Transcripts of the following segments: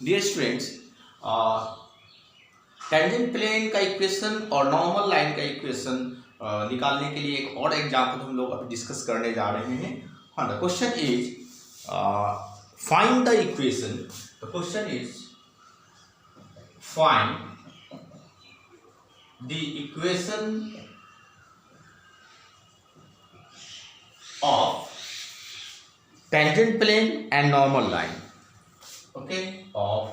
Dear students, tangent plane का equation और normal line का इक्वेशन निकालने के लिए एक और एग्जाम्पल हम लोग अभी डिस्कस करने जा रहे हैं। हाँ, the question is find the equation. The question is find the equation of tangent plane and normal line, okay, of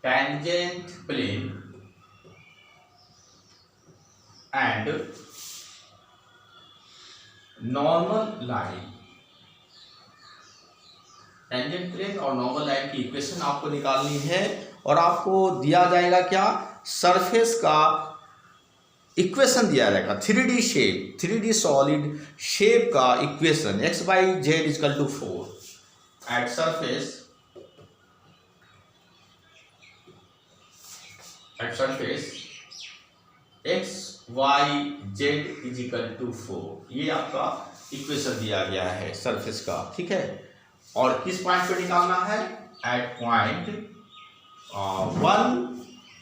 tangent plane and normal line। Tangent plane और नॉर्मल लाइन की इक्वेशन आपको निकालनी है और आपको दिया जाएगा क्या, सरफेस का इक्वेशन दिया जाएगा, 3D shape, 3D solid shape का equation x by z equal to 4 at surface x y z equal to 4। ये आपका इक्वेशन दिया गया है सरफेस का, ठीक है। और किस पॉइंट पे निकालना है, at point 1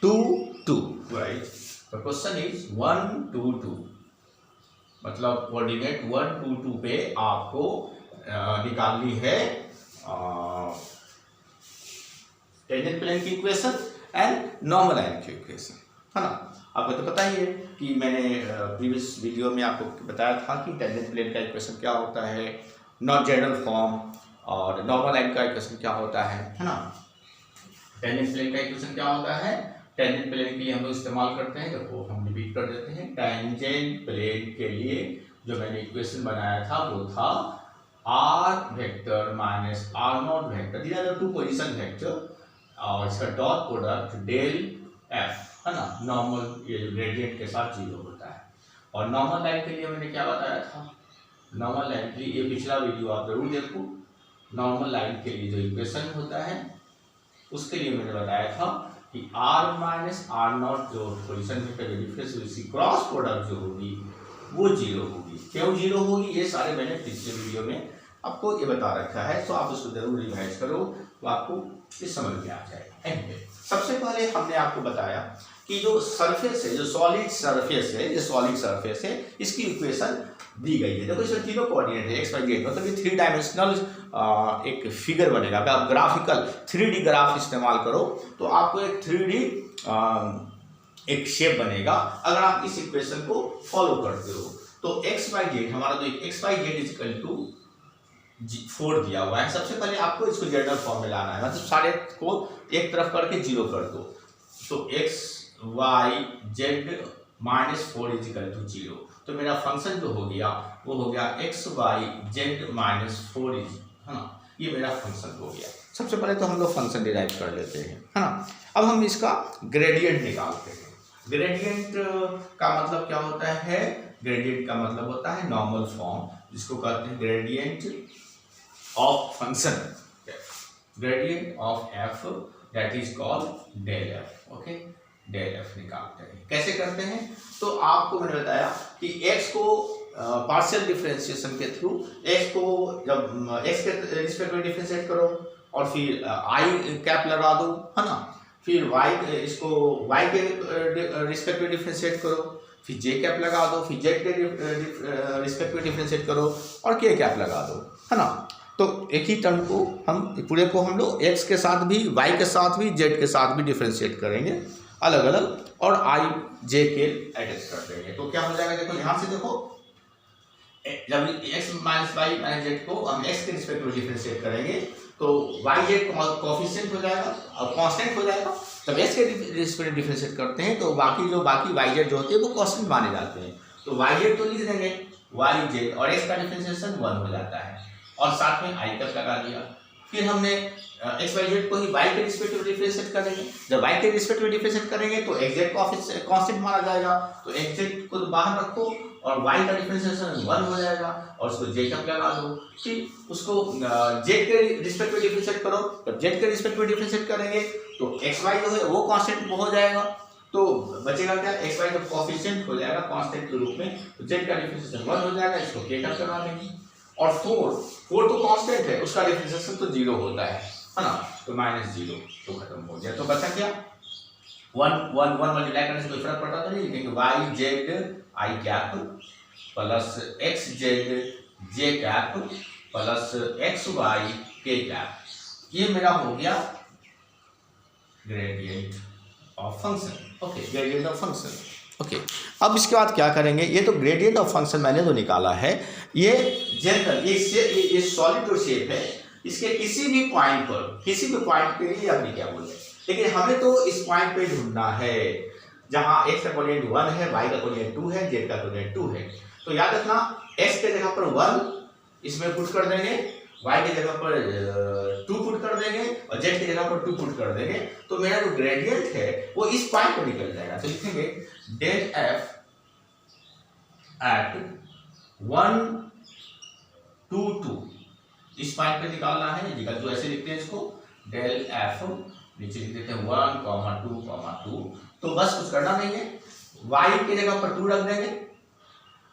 2 2, right. The question is 1 2 2, मतलब कोऑर्डिनेट 1 2 2 पे आपको निकालनी है टेंजेंट प्लेन की इक्वेशन एंड नॉर्मल लाइन की इक्वेशन, है ना। आपको तो पता ही है कि मैंने प्रीवियस वीडियो में आपको बताया था कि टेंजेंट प्लेन का इक्वेशन क्या होता है, नॉट जनरल फॉर्म, और नॉर्मल लाइन का इक्वेशन क्या होता है ना। टेंजेंट प्लेन का इक्वेशन क्या होता है, टेंजेंट प्लेन के लिए हम लोग इस्तेमाल करते हैं, देखो हम रिपीट कर देते हैं। टेंजेंट प्लेन के लिए जो मैंने इक्वेशन बनाया था वो था r vector minus r not vector, दिया था 2 पोजीशन वेक्टर, और इसका डॉट प्रोडक्ट डेल f, है ना। नॉर्मल ये ग्रेडियंट के साथ 0 होता है। और नॉर्मल लाइन के लिए मैंने क्या बताया था, नॉर्मल लाइन के लिए ये पिछला वीडियो आप जरूर देखो। नॉर्मल लाइन के लिए जो इक्वेशन होता है उसके लिए मैंने बताया था कि r माइनस r नॉट जो पोजीशन में पहले डिफरेंस हुई, इसकी क्रॉस प्रोडक्ट जो होगी वो 0 होगी। क्यों 0 होगी, ये सारे मैंने पिछले वीडियो में आपको ये बता रखा है, तो आप उसको जरूर रिवाइज करो तो आपको ये समझ में आ जाएगा। सबसे पहले हमने आपको बताया कि जो सरफेस है, जो सॉलिड सरफेस है, ये सॉलिड सरफेस है, इसकी इक्वेशन दी गई है। देखो इसमें तीनों कोऑर्डिनेट है, x y z, मतलब ये 3 डायमेंशनल एक फिगर बनेगा। अगर आप ग्राफिकल 3D ग्राफ इस्तेमाल करो तो आपको एक 3D एक शेप बनेगा अगर आप इस इक्वेशन को फॉलो करते हो। तो x y z, हमारा जो x y z equal to 4 दिया हुआ है। सबसे पहले आपको इसको जनरल फॉर्म में लाना है, मतलब सारे को एक तरफ करके 0 कर दो। तो x y z minus 4 equal to 0। तो मेरा फंक्शन जो हो गया वो हो गया x y z माइनस 4, है ना। ये मेरा फंक्शन हो गया। सबसे पहले तो हम लोग फंक्शन डिराइव कर लेते हैं, है ना। अब हम इसका ग्रेडियंट निकालते हैं। ग्रेडियंट का मतलब क्या होता है, ग्रेडियंट का मतलब होता है नॉर्मल फॉर्म, जिसको कहते हैं gradient of function, gradient of f, that is called del f, okay. Del f निकालते हैं, कैसे करते हैं, तो आपको मैंने बताया कि x को पार्शियल डिफरेंशिएशन के थ्रू, x को जब x के रिस्पेक्ट में डिफरेंशिएट करो और फिर i कैप लगा दो, है ना। फिर y इसको y के रिस्पेक्ट में डिफरेंशिएट करो, फिर j कैप लगा दो, फिर z के रिस्पेक्ट में डिफरेंशिएट करो और k कैप लगा दो, है ना। तो एक ही टर्म को हम पूरे को हम लोग x के साथ भी, y के साथ भी, z के साथ भी डिफरेंशिएट करेंगे अलग अलग, और i j के अटैच कर देंगे। तो क्या हो जाएगा, देखो ध्यान से देखो, जब x minus y minus z को हम x के रिस्पेक्ट में डिफरेंशिएट करेंगे तो वाई जेड कोफिशिएंट हो जाएगा और कांस्टेंट हो जाएगा। जब x के रिस्पेक्ट में डिफरेंशिएट करते हैं तो बाकी वाई जेड जो होते हैं वो कांस्टेंट माने जाते हैं। तो वाई जेड तो लिख देंगे वाई जेड, और x का डिफरेंशिएशन 1 हो जाता है, और साथ में i तक लगा दिया। फिर हमने एक्स वाई जेड को ही y के रिस्पेक्ट में डिफरेंशिएट करेंगे। जब y के रिस्पेक्ट में डिफरेंशिएट करेंगे तो x जेड कांस्टेंट माना जाएगा, तो x जेड को बाहर रखो और y का डिफरेंशिएशन 1 हो जाएगा और उसको j तक लगा दो। फिर उसको z के रिस्पेक्ट में डिफरेंशिएट करो, जब z के रिस्पेक्ट में डिफरेंशिएट करेंगे तो x y जो है वो कांस्टेंट हो जाएगा। तो बचेगा क्या, x y जब कोफिशिएंट हो जाएगा कांस्टेंट के रूप में, तो z का डिफरेंशिएशन 1 हो जाएगा, इसको k तक लगा देंगे। और 4 तो कांस्टेंट है, उसका डिफरेंशिएशन तो 0 होता है। है ना, तो -0 तो खत्म हो गया। तो बचा क्या, 1 मल्टीप्लाई करने से कोई फर्क पड़ता तो नहीं, लिखेंगे y z i cap plus x z j cap plus x y k cap, ये मेरा हो गया gradient of function. Okay, gradient of function. Okay, अब इसके बाद क्या करेंगे, ये तो ग्रेडियंट ऑफ फंक्शन मैंने तो निकाला है, ये जनरल ये सॉलिड जो शेप है इसके किसी भी पॉइंट के लिए अपनी क्या बोलते हैं, लेकिन हमें तो इस पॉइंट पे ढूंढना है जहां x का कोऑर्डिनेट 1 है, y का कोऑर्डिनेट 2 है, z का कोऑर्डिनेट 2 है। तो याद रखना x के जगह पर 1 इसमें पुट कर देंगे, y के जगह पर 2 पुट कर देंगे और z के जगह पर 2 पुट कर देंगे, तो मेरा जो ग्रेडियंट है वो इस पॉइंट पर निकल जाएगा। तो लिखेंगे डेल f एट 1 2 2, इस पॉइंट पे निकालना है, निकल तो ऐसे लिखते हैं इसको, डेल f नीचे लिख देते हैं 1, 2, 2, तो बस कुछ करना नहीं है, y की जगह पर 2 रख देंगे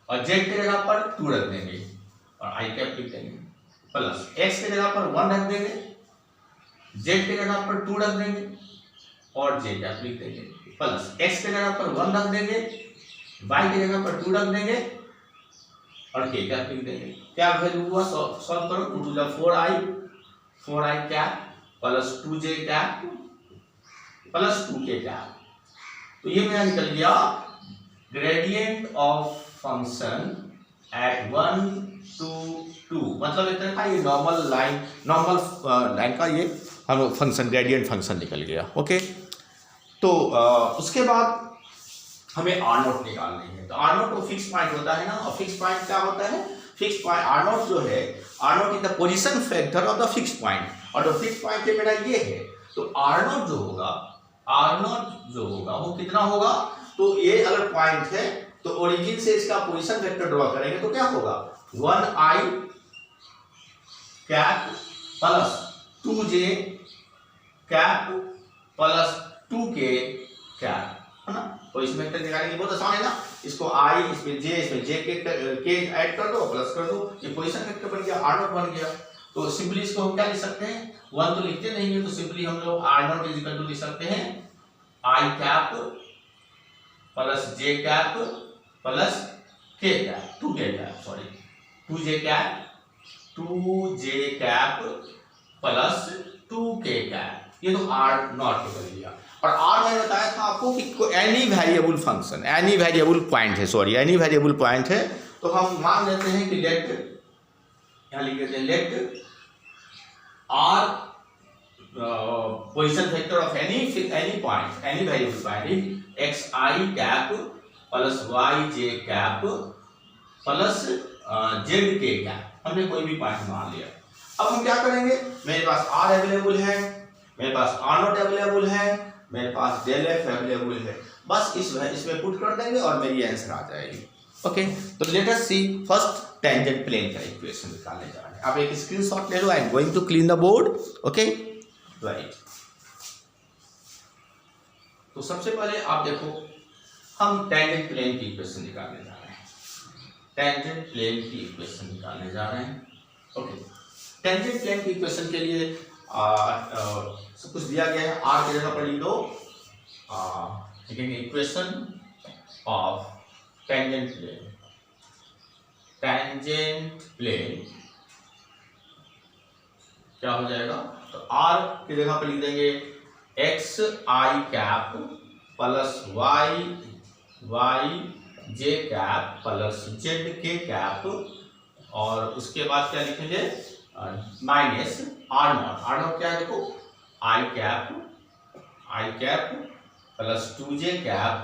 और z की जगह पर 2 रख देंगे और i कैप लिख देंगे, प्लस x की जगह पर 1 रख देंगे, z की जगह पर 2 रख देंगे और j कैप लिख देंगे, प्लस x की जगह पर 1 रख देंगे, y की जगह पर 2 रख देंगे और k कैप लिख देंगे। क्या वैल्यू हुआ, सॉल्व करो, 2 2 4i cap plus 2j cap plus 2k cap, तो ये मेरा निकल गया ग्रेडियंट ऑफ फंक्शन एट 1 2 2, मतलब इस तरह का ये नॉर्मल लाइन का ये हम फंक्शन ग्रेडियंट फंक्शन निकल गया। ओके, तो उसके बाद हमें आर नोट निकालनी है। तो आर नोट तो फिक्स पॉइंट होता है ना, और फिक्स पॉइंट क्या होता है, फिक्स पॉइंट आर नोट जो है, r naught is the position factor of the fix point, और जो फिक्स पॉइंट है मेरा ये है, तो आर नोट जो होगा वो कितना होगा, तो ये अगर पॉइंट है तो ओरिजिन से इसका पोजीशन वेक्टर ड्रॉ करेंगे तो क्या होगा, 1i cap plus 2j cap plus 2k cap, है ना। पोजीशन वेक्टर निकालेंगे, बहुत आसान है ना, इसको i इसमें j के ऐड कर दो प्लस कर दो, ये पोजीशन वेक्टर बन गया, r नॉट बन गया। तो सिंपली इसको हम क्या लिख सकते हैं, 1 तो लिखते नहीं है, तो सिंपली हम लोग r naught is equal to लिख सकते हैं i cap plus j cap plus k cap 2j cap plus 2k cap, ये तो r नॉट निकल गया। और r मैंने बताया था आपको कि any variable function, any variable point है, तो हम मान लेते हैं कि लेट, यहाँ लिख देते हैं let r position vector of any point, any variable point is xi cap plus yj cap plus zk cap, हमने कोई भी पॉइंट मान लिया। अब हम क्या करेंगे, मेरे पास r अवेलेबल है, मेरे पास r नॉट अवेलेबल है, मेरे पास डेल f अवेलेबल है, बस इसमें पुट कर देंगे और मेरी आंसर आ जाएगी। ओके, तो let us see first tangent plane का इक्वेशन निकालने जा रहे हैं। आप एक स्क्रीनशॉट ले लो, I am going to clean the board. Okay, right. तो सबसे पहले आप देखो, हम टेंजेंट प्लेन की इक्वेशन निकालने जा रहे हैं। ओके, टेंजेंट प्लेन की इक्वेशन के लिए सब कुछ दिया गया है, r की जगह पर लिख दो, इक्वेशन ऑफ टेंजेंट प्लेन क्या हो जाएगा, तो r की जगह पर लिख देंगे xi cap plus yj cap plus zk cap, और उसके बाद क्या लिखेंगे, माइनस r नॉट क्या है देखो, i cap plus 2j cap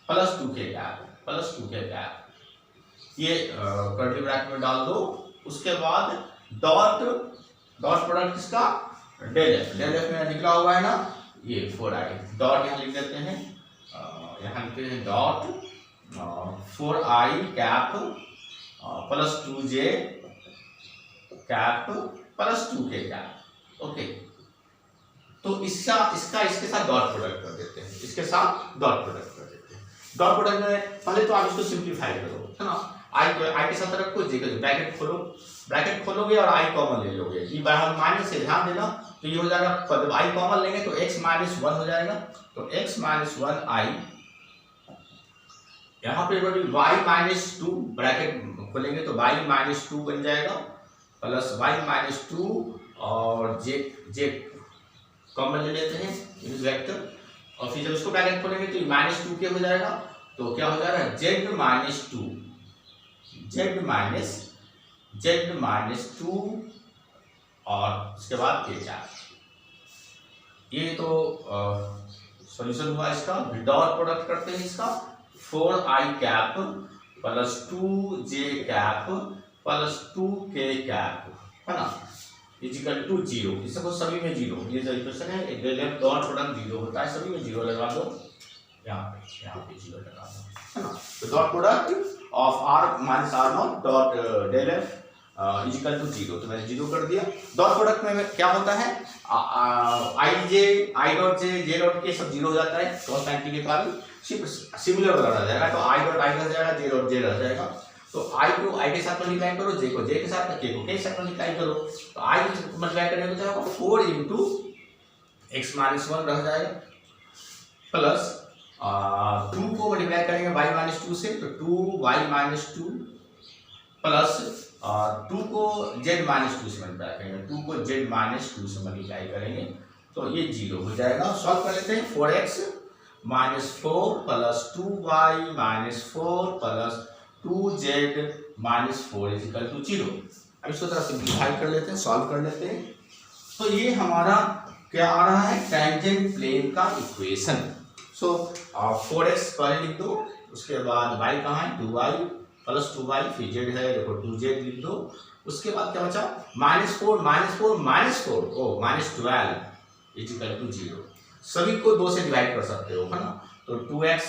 plus 2k cap, ये कर्ली ब्रैकेट में डाल दो। उसके बाद डॉट प्रोडक्ट किसका, डेल एफ में निकला हुआ है ना, ये 4i, डॉट यहाँ लिख देते हैं, यहाँ लिखते हैं dot 4i cap plus 2j cap plus 2k cap. Okay, तो इसके साथ डॉट प्रोडक्ट कर देते हैं, डॉट प्रोडक्ट में पहले तो आप इसको सिंप्लीफाई करो, है ना। आई के साथ रखो, जे का ब्रैकेट खोलोगे और आई कॉमन ले लोगे। ये हम माइनस से ध्यान देना, तो ये हो जाएगा, जब आई कॉमन लेंगे तो x माइनस 1 हो जाएगा, तो x माइनस 1 आई, यहाँ पे y माइनस 2 ब्रैकेट खोलेंगे तो y माइनस 2 बन जाएगा, प्लस y माइनस 2 और जे कॉमन ले लेते हैं यूनिट वेक्टर, और फिर जब उसको ब्रैकेट खोलेंगे तो माइनस 2 क्या हो जाएगा, तो क्या हो जाएगा z माइनस 2, z माइनस 2 और उसके बाद ये क्या, ये तो सॉल्यूशन हुआ इसका। डॉट प्रोडक्ट करते हैं इसका, 4i cap plus 2j cap plus 2k cap, है ना, इजिकल टू 0। इस सबको सभी में 0, ये जो इक्वेशन है डेल डॉट प्रोडक्ट 0 होता है, सभी में 0 लगा दो, यहाँ पे 0 लगा दो, है ना। तो dot product of r minus r naught dot del f equal to 0, तो मैंने 0 कर दिया। डॉट प्रोडक्ट में क्या होता है, आई डॉट जे डॉट के सब 0 हो जाता है क्रॉस पेरेंटिंग के कारण, सिर्फ सिमिलर वाला रह जाएगा, तो आई डॉट आई रह जाएगा, जे डॉट जे रह जाएगा। तो आई को आई के साथ मल्टीप्लाई करो, जे को जे के साथ, के को के साथ मल्टीप्लाई करो, तो आई को मल्टीप्लाई करने को जाएगा 4 इंटू एक्स माइनस 1 रह जाएगा, प्लस 2 को मल्टीप्लाई करेंगे y माइनस 2 से, तो 2y माइनस 2 प्लस 2 को z माइनस 2 से मल्टीप्लाई करेंगे, 2 को z माइनस 2 से मल्टीप्लाई करेंगे, तो ये 0 हो जाएगा। सॉल्व कर लेते हैं, 4x minus 4 plus 2y minus 4 plus 2z minus 4 equal to 0। अब इसको तरह सिंप्लीफाई कर लेते हैं, सॉल्व कर लेते हैं, तो ये हमारा क्या आ रहा है, टेंजेंट प्लेन का इक्वेशन। सो 4x पहले लिख दो, उसके बाद y कहाँ है, 2y प्लस 2y, फिर z है देखो 2z लिख दो, उसके बाद क्या बचा, माइनस 4 ओ माइनस 12 इजिकल टू 0। सभी को 2 से डिवाइड कर सकते हो, है ना, तो 2x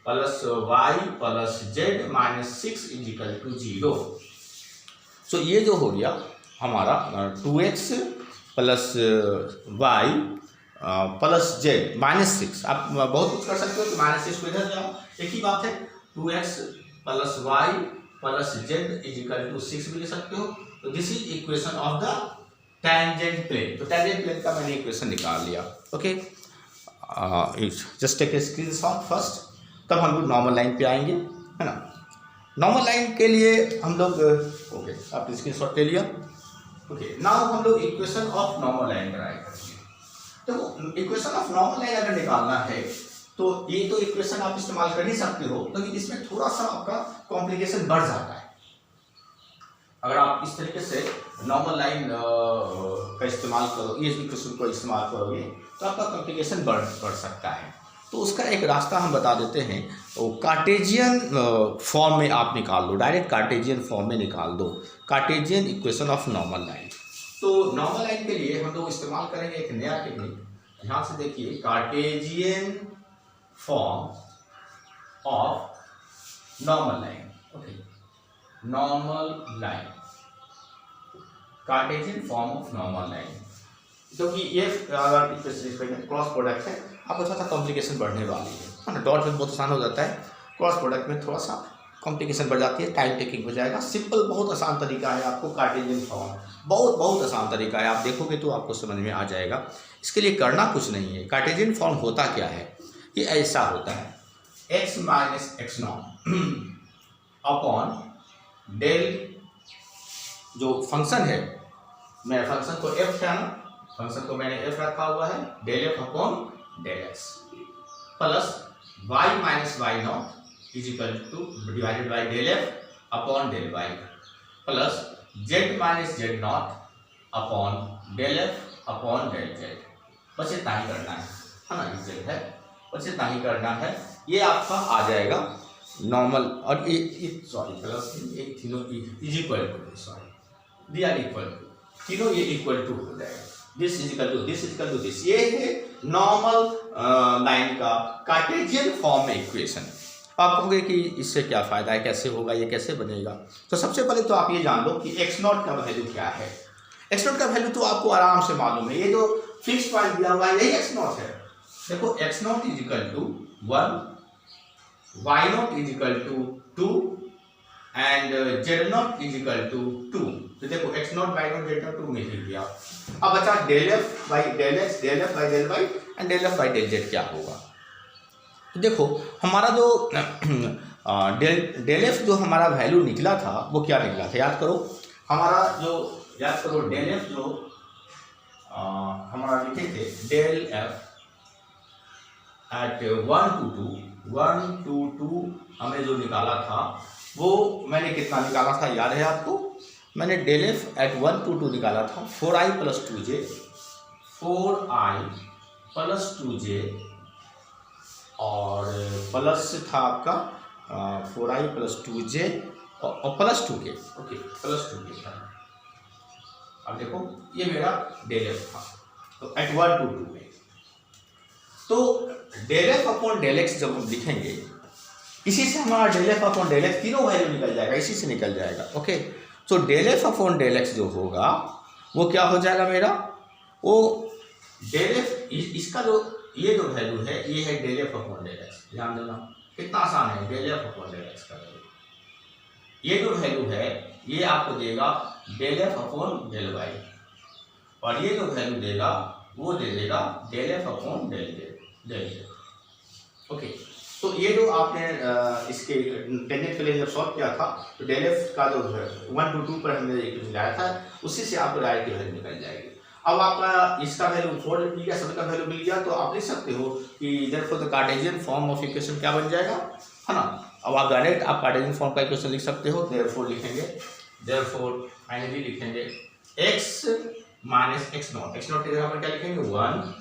plus y plus z minus 6 equal to 0। So ये जो हो गया हमारा 2x plus y plus z minus 6। आप बहुत कुछ कर सकते हो, तो माइनस 6 को इधर जाओ, एक ही बात है, 2x plus y plus z equal to 6 भी ले सकते हो। तो this is equation of the tangent plane. तो टेंजेंट प्लेन का मैंने इक्वेशन निकाल लिया, okay. Just take a screenshot first, तब हम लोग नॉर्मल लाइन पे आएंगे, है ना। नॉर्मल लाइन के लिए हम लोग ओके, आपने स्क्रीनशॉट ले लिया, ओके। नाउ हम लोग equation of normal line try करेंगे। तो इक्वेशन ऑफ नॉर्मल लाइन अगर निकालना है तो ये तो इक्वेशन आप इस्तेमाल कर ही सकते हो, लेकिन तो इसमें थोड़ा सा आपका कॉम्प्लिकेशन बढ़ जाता है। अगर आप इस तरीके से नॉर्मल लाइन का इस्तेमाल करो, ये इक्वेशन को इस्तेमाल करोगे तो आपका कॉम्प्लिकेशन बढ़ सकता है। तो उसका एक रास्ता हम बता देते हैं, वो कार्टेजियन फॉर्म में आप निकाल दो, डायरेक्ट कार्टेजियन फॉर्म में निकाल दो, Cartesian equation of normal line. तो नॉर्मल लाइन के लिए हम लोग इस्तेमाल करेंगे एक नया टेक्निक, ध्यान से देखिए, Cartesian form of normal line, okay, normal line, Cartesian form of normal line. क्योंकि ये अगर क्रॉस प्रोडक्ट है, आपको थोड़ा सा कॉम्प्लिकेशन बढ़ने वाली है ना। डॉट में बहुत आसान हो जाता है, क्रॉस प्रोडक्ट में थोड़ा सा कॉम्प्लिकेशन बढ़ जाती है, टाइम टेकिंग हो जाएगा। सिंपल बहुत आसान तरीका है, आपको कार्टेजियन फॉर्म बहुत आसान तरीका है, आप देखोगे तो आपको समझ में आ जाएगा। इसके लिए करना कुछ नहीं है। कार्टेजियन फॉर्म होता क्या है, ये ऐसा होता है, x minus x naught upon del, जो फंक्शन है, मेरे फंक्शन को f है ना, फंक्शन को मैंने f रखा हुआ है, del f upon del x plus y minus y naught equal to divided by del f upon del y plus z minus z naught upon del f upon del z। बस इतना ही करना है ना, z है, बस इतना ही करना है। ये आपका आ जाएगा नॉर्मल, और ये सॉरी प्लस एक तीनों इज इक्वल टू, सॉरी दिया इक्वल टू, तीनों ये इक्वल टू हो जाएगा, this equal to this equal to this. ये है नॉर्मल लाइन का कार्टेजियन फॉर्म में इक्वेशन। आप कहोगे कि इससे क्या फ़ायदा है, कैसे होगा, ये कैसे बनेगा। तो सबसे पहले तो आप ये जान लो कि एक्स नॉट का वैल्यू क्या है। एक्स नॉट का वैल्यू तो आपको आराम से मालूम है, ये जो फिक्स पॉइंट दिया हुआ है यही एक्स नॉट है। देखो x naught equal to 1, y naught equal to 2 and z naught is equal to 2। तो देखो x naught y naught z naught 2 में लिख दिया। अब बचा del f by del x, del f by del y and del f by del z क्या होगा। तो देखो हमारा जो डेल एफ जो हमारा वैल्यू निकला था वो क्या निकला था, याद करो। हमारा जो याद करो डेल एफ जो हमारा लिखे थे डेल एफ एट 1 to 2 हमने जो निकाला था वो मैंने कितना निकाला था, याद है आपको। मैंने डेल एफ एट 1 to 2 निकाला था 4i + 2j, 4i + 2j और प्लस था आपका 4i + 2j और plus 2k, okay plus 2k था। अब देखो ये मेरा डेल एफ था तो एट 1 to 2 में। तो del f upon del x जब हम लिखेंगे इसी से हमारा del f upon del x तीनों वैल्यू निकल जाएगा, इसी से निकल जाएगा, ओके। तो del f upon del x जो होगा वो क्या हो जाएगा मेरा, वो डेल एफ इसका जो ये जो वैल्यू है ये है del f upon del x. ध्यान देना कितना आसान है, del f upon del x का वैल्यू, ये जो वैल्यू है ये आपको देगा del f upon del y और ये जो वैल्यू देगा वो दे देगा del f upon del z, okay. तो ये जो आपने इसके टेंजेंट प्लेन जब सॉल्व किया था तो डेल एफ का जो 1 to 2 पर हमने एक लाया था उसी से आपको डायरेक्ट वैल्यू निकल जाएगी। अब आपका इसका वैल्यू 4 मिल गया, सभी का वैल्यू मिल गया, तो आप लिख सकते हो कि therefore the Cartesian form of equation क्या बन जाएगा, है ना। अब आप डायरेक्ट आप कार्टेशियन फॉर्म का इक्वेशन लिख सकते हो। देयरफॉर लिखेंगे, देयरफॉर फाइनली लिखेंगे x माइनस x नॉट की जगह पर क्या लिखेंगे 1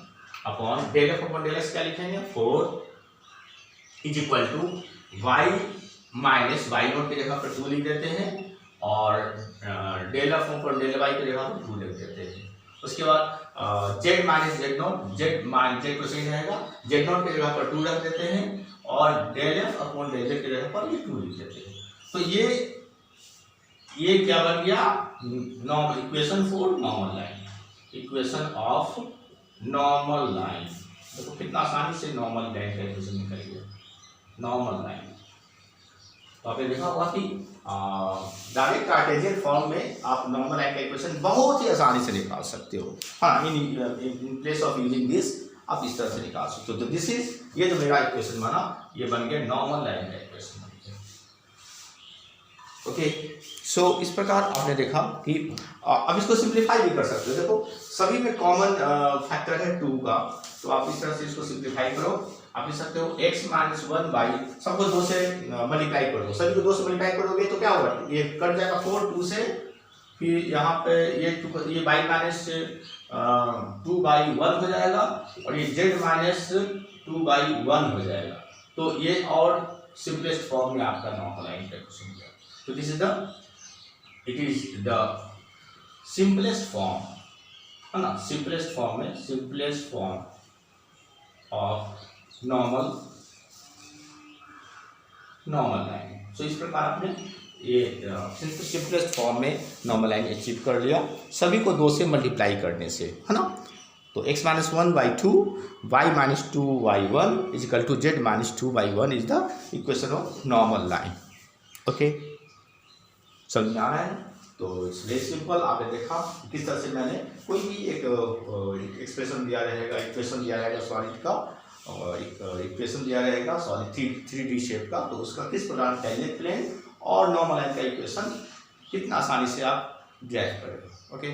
upon del f upon del x क्या लिखेंगे 4 is equal to y minus y naught की जगह पर 2 लिख देते हैं और del f upon del y की जगह पर 2 लिख देते हैं। उसके बाद z minus z not, Z को सही रहेगा, जेड नॉट की जगह पर 2 रख देते हैं और del f upon del z की जगह पर ये 2 लिख देते हैं। तो ये क्या बन गया, equation for normal line, equation of normal line. देखो कितना आसानी से नॉर्मल लाइन का इक्वेशन निकल गया, नॉर्मल लाइन। तो आपने देखा होगा कि डायरेक्ट कार्टेशियन फॉर्म में आप नॉर्मल लाइन का इक्वेशन बहुत ही आसानी से निकाल सकते हो। हाँ, in place of using this आप इस तरह से निकाल सकते हो। तो दिस इज, ये जो मेरा इक्वेशन बना ये बन गया नॉर्मल लाइन का इक्वेशन बन गया, ओके। सो इस प्रकार आपने देखा कि अब इसको सिंप्लीफाई भी कर सकते हो। देखो सभी में कॉमन फैक्टर है 2 का, तो आप इस तरह से इसको सिंप्लीफाई करो। आप लिख सकते हो x माइनस 1 बाई, सबको 2 से मल्टीप्लाई कर दो, सभी को 2 से मल्टीप्लाई करोगे तो क्या होगा, ये कट जाएगा 4 2 से, फिर यहाँ पे ये बाई माइनस 2 बाई 1 हो जाएगा और ये z माइनस 2 बाई 1 हो जाएगा। तो ये और सिंपलेस्ट फॉर्म में आपका नॉर्मल लाइन का क्वेश्चन है। तो this is it is the simplest form, है ना, सिंपलेस्ट फॉर्म में simplest form of normal line. So इस प्रकार आपने ये सिंपलेस्ट फॉर्म में नॉर्मल लाइन अचीव कर लिया, सभी को 2 से मल्टीप्लाई करने से, है ना। तो x minus 1 by 2, y minus 2 by 1 is equal to z minus 2 by 1 is the equation of normal line, okay. समझ में आ रहा है। तो इट्स वेरी सिंपल। आपने देखा किस तरह से मैंने कोई भी एक एक्सप्रेशन दिया रहेगा, इक्वेशन दिया रहेगा सॉलिड का और एक इक्वेशन दिया रहेगा सॉलिड 3D शेप का, तो उसका किस प्रकार टेंजेंट प्लेन और नॉर्मल लाइन का इक्वेशन कितना आसानी से आप ड्राइव करेंगे, ओके।